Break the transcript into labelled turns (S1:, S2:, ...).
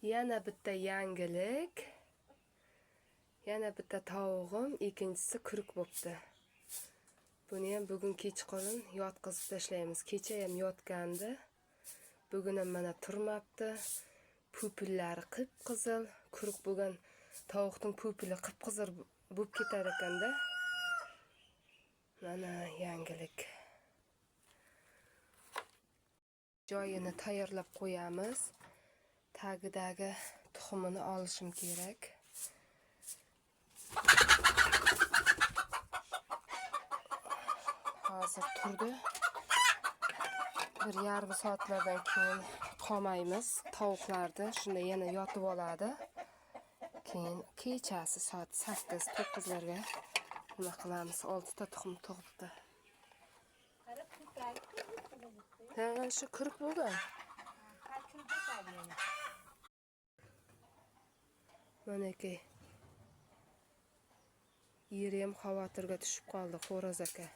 S1: Yana bitta yangilik. Yana bitta tavug'im, ikkinchisi kuruk bo'pti. Buni ham bugun kechqurun yotqizib tashlaymiz. Kecha ham yotgandi. Bugun ham mana turmabdi. Pupillari qip-qizil, kuruk bo'lgan tovuqning pupili qip-qizil bo'lib ketar ekanda. Mana yangilik. Joyini tayyorlab qo'yamiz. Tagidagi tuxumini olishim kerak. Hozir turdi. 1,5 soatlardan keyin qolmaymiz. Tovuqlarni shunda yana yotib oladi. Keyin kechasi soat 8-9larga nima qilamiz? 6 ta tuxum tug'ibdi. Ha, shu kuruk bo'lgan. Manaki. Yeri ham xavotirga tushib qoldi, Xo'roz aka.